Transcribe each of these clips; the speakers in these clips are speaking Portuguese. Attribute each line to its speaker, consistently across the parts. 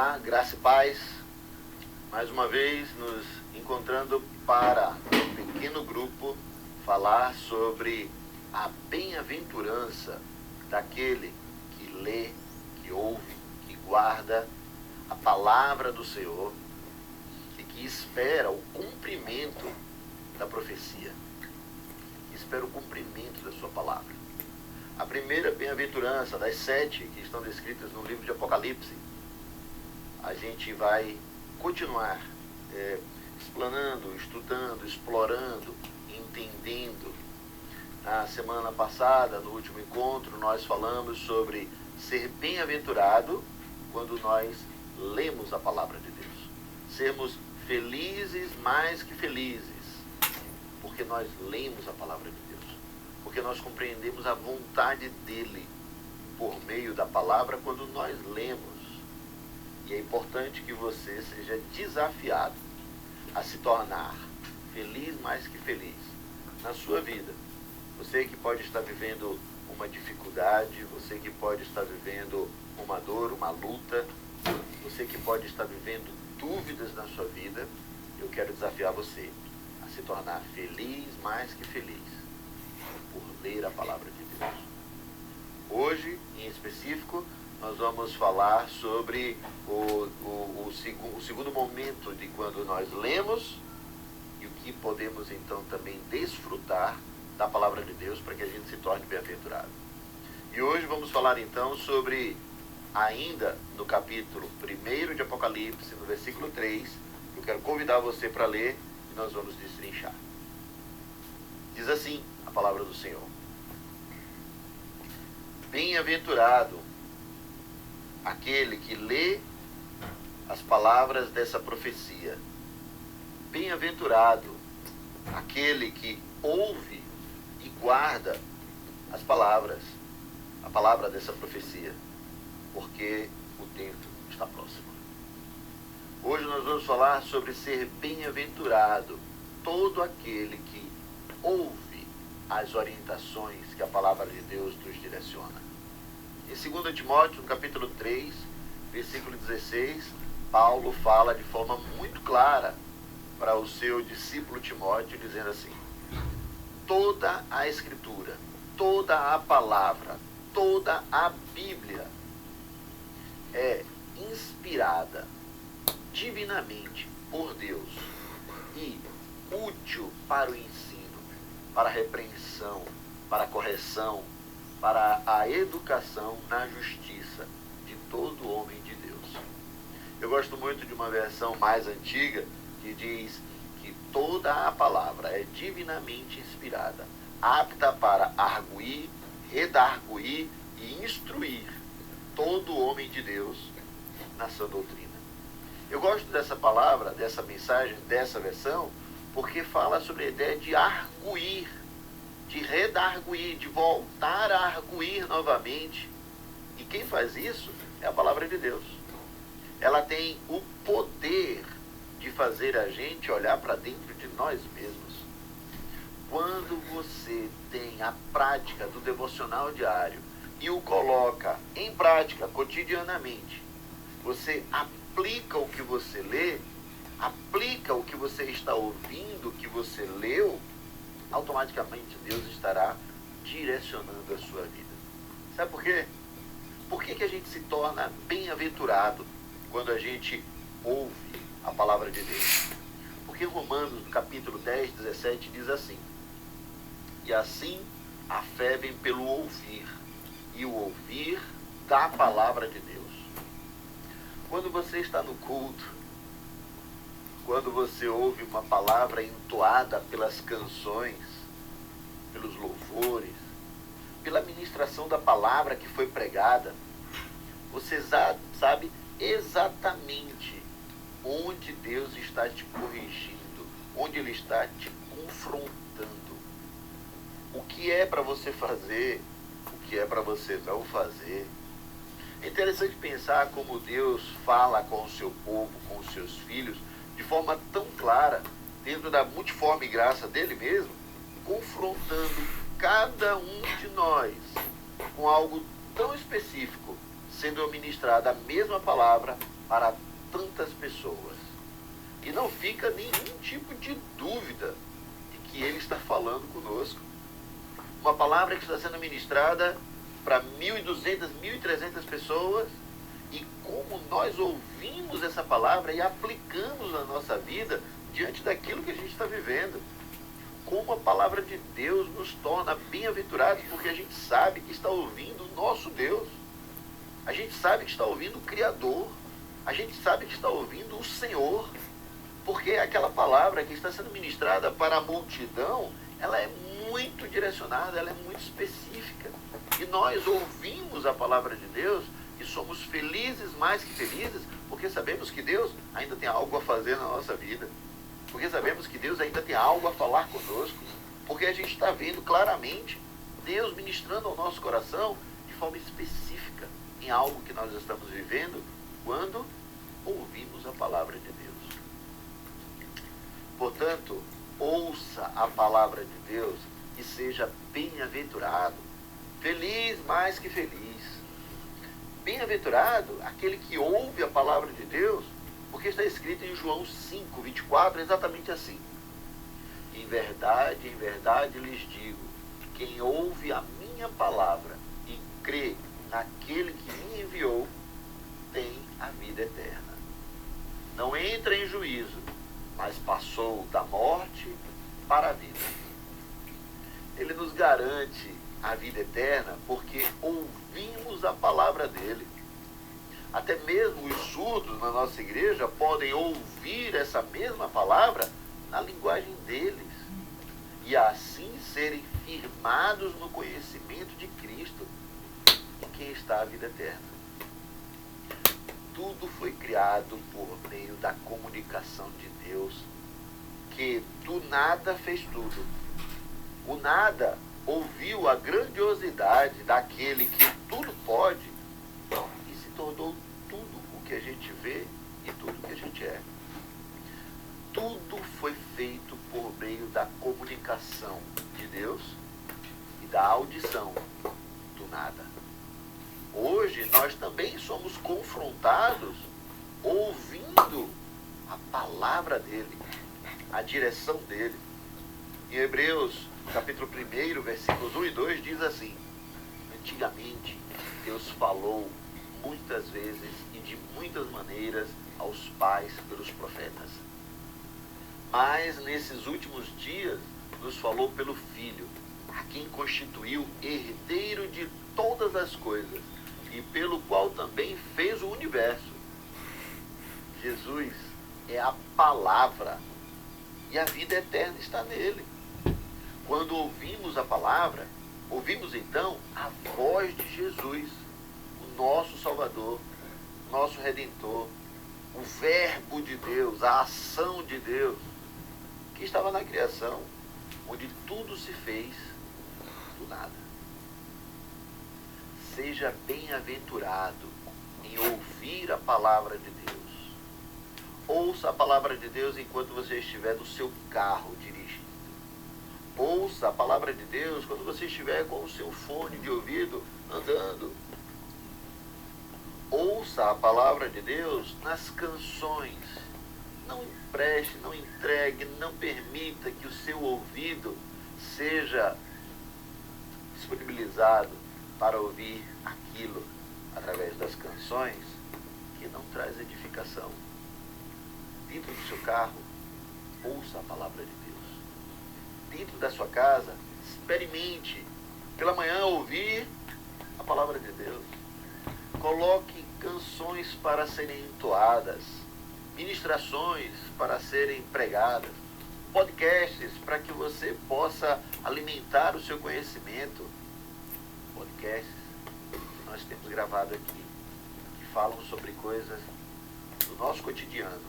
Speaker 1: Olá, graça e paz. Mais uma vez nos encontrando para um pequeno grupo falar sobre a bem-aventurança daquele que lê, que ouve, que guarda a palavra do Senhor e que espera o cumprimento da profecia, que espera o cumprimento da sua palavra. A primeira bem-aventurança das 7 que estão descritas no livro de Apocalipse, a gente vai continuar explanando, estudando, explorando, entendendo. Na semana passada, no último encontro, nós falamos sobre ser bem-aventurado quando nós lemos a palavra de Deus. Sermos felizes mais que felizes, porque nós lemos a palavra de Deus. Porque nós compreendemos a vontade dele por meio da palavra quando nós lemos. E é importante que você seja desafiado a se tornar feliz mais que feliz na sua vida. Você que pode estar vivendo uma dificuldade, você que pode estar vivendo uma dor, uma luta, você que pode estar vivendo dúvidas na sua vida, eu quero desafiar você a se tornar feliz mais que feliz por ler a palavra de Deus. Hoje, em específico, nós vamos falar sobre o segundo momento de quando nós lemos e o que podemos então também desfrutar da palavra de Deus para que a gente se torne bem-aventurado. E hoje vamos falar então sobre, ainda no capítulo 1 de Apocalipse, no versículo 3, eu quero convidar você para ler e nós vamos destrinchar. Diz assim a palavra do Senhor: Bem-aventurado aquele que lê as palavras dessa profecia. Bem-aventurado aquele que ouve e guarda as palavras, a palavra dessa profecia, porque o tempo está próximo. Hoje nós vamos falar sobre ser bem-aventurado todo aquele que ouve as orientações que a palavra de Deus nos direciona. Em 2 Timóteo, no capítulo 3, versículo 16, Paulo fala de forma muito clara para o seu discípulo Timóteo, dizendo assim: toda a Escritura, toda a palavra, toda a Bíblia é inspirada divinamente por Deus e útil para o ensino, para a repreensão, para a correção, para a educação na justiça de todo homem de Deus. Eu gosto muito de uma versão mais antiga que diz que toda a palavra é divinamente inspirada, apta para arguir, redarguir e instruir todo homem de Deus na sua doutrina. Eu gosto dessa palavra, dessa mensagem, dessa versão, porque fala sobre a ideia de arguir, de redarguir, de voltar a arguir novamente. E quem faz isso é a palavra de Deus. Ela tem o poder de fazer a gente olhar para dentro de nós mesmos. Quando você tem a prática do devocional diário e o coloca em prática cotidianamente, você aplica o que você lê, aplica o que você está ouvindo, o que você leu, automaticamente Deus estará direcionando a sua vida. Sabe por quê? Por que a gente se torna bem-aventurado quando a gente ouve a palavra de Deus? Porque Romanos, no capítulo 10, 17, diz assim: e assim a fé vem pelo ouvir, e o ouvir da palavra de Deus. Quando você está no culto, quando você ouve uma palavra entoada pelas canções, pelos louvores, pela ministração da palavra que foi pregada, você sabe exatamente onde Deus está te corrigindo, onde Ele está te confrontando. O que é para você fazer, o que é para você não fazer. É interessante pensar como Deus fala com o seu povo, com os seus filhos, de forma tão clara, dentro da multiforme graça dele mesmo, confrontando cada um de nós com algo tão específico, sendo ministrada a mesma palavra para tantas pessoas. E não fica nenhum tipo de dúvida de que Ele está falando conosco. Uma palavra que está sendo ministrada para 1.200, 1.300 pessoas, e como nós ouvimos essa palavra e aplicamos na nossa vida diante daquilo que a gente está vivendo. Como a palavra de Deus nos torna bem-aventurados, porque a gente sabe que está ouvindo o nosso Deus. A gente sabe que está ouvindo o Criador. A gente sabe que está ouvindo o Senhor. Porque aquela palavra que está sendo ministrada para a multidão, ela é muito direcionada, ela é muito específica. E nós ouvimos a palavra de Deus e somos felizes, mais que felizes, porque sabemos que Deus ainda tem algo a fazer na nossa vida. Porque sabemos que Deus ainda tem algo a falar conosco. Porque a gente está vendo claramente Deus ministrando ao nosso coração de forma específica em algo que nós estamos vivendo quando ouvimos a palavra de Deus. Portanto, ouça a palavra de Deus e seja bem-aventurado. Feliz mais que feliz. Bem-aventurado aquele que ouve a palavra de Deus, porque está escrito em João 5, 24, exatamente assim. Em verdade lhes digo, quem ouve a minha palavra e crê naquele que me enviou, tem a vida eterna. Não entra em juízo, mas passou da morte para a vida. Ele nos garante a vida eterna porque ouvimos a palavra dele. Até mesmo os surdos na nossa igreja podem ouvir essa mesma palavra na linguagem deles e assim serem firmados no conhecimento de Cristo, em quem está a vida eterna. Tudo foi criado por meio da comunicação de Deus, que do nada fez tudo. O nada ouviu a grandiosidade daquele que tudo pode e se tornou tudo o que a gente vê e tudo o que a gente é. Tudo foi feito por meio da comunicação de Deus e da audição do nada. Hoje nós também somos confrontados ouvindo a palavra dele, a direção dele. Em Hebreus, capítulo 1, versículos 1 e 2, diz assim: antigamente Deus falou muitas vezes e de muitas maneiras aos pais pelos profetas. Mas nesses últimos dias nos falou pelo Filho, a quem constituiu herdeiro de todas as coisas e pelo qual também fez o universo. Jesus é a palavra e a vida eterna está nele. Quando ouvimos a palavra, ouvimos então a voz de Jesus, o nosso Salvador, nosso Redentor, o Verbo de Deus, a ação de Deus, que estava na criação, onde tudo se fez do nada. Seja bem-aventurado em ouvir a palavra de Deus. Ouça a palavra de Deus enquanto você estiver no seu carro dirigindo. Ouça a palavra de Deus quando você estiver com o seu fone de ouvido andando. Ouça a palavra de Deus nas canções. Não empreste, não entregue, não permita que o seu ouvido seja disponibilizado para ouvir aquilo através das canções que não traz edificação. Dentro do seu carro, ouça a palavra de Deus. Dentro da sua casa, experimente pela manhã ouvir a palavra de Deus. Coloque canções para serem entoadas, ministrações para serem pregadas, podcasts para que você possa alimentar o seu conhecimento. Podcasts que nós temos gravado aqui, que falam sobre coisas do nosso cotidiano,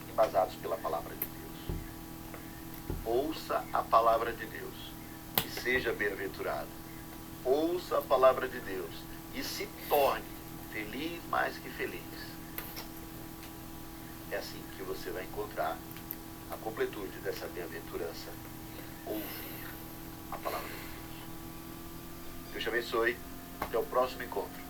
Speaker 1: embasados pela palavra de Deus. Ouça a palavra de Deus e seja bem-aventurado. Ouça a palavra de Deus e se torne feliz mais que feliz. É assim que você vai encontrar a completude dessa bem-aventurança, ouvir a palavra de Deus. Deus te abençoe. Até o próximo encontro.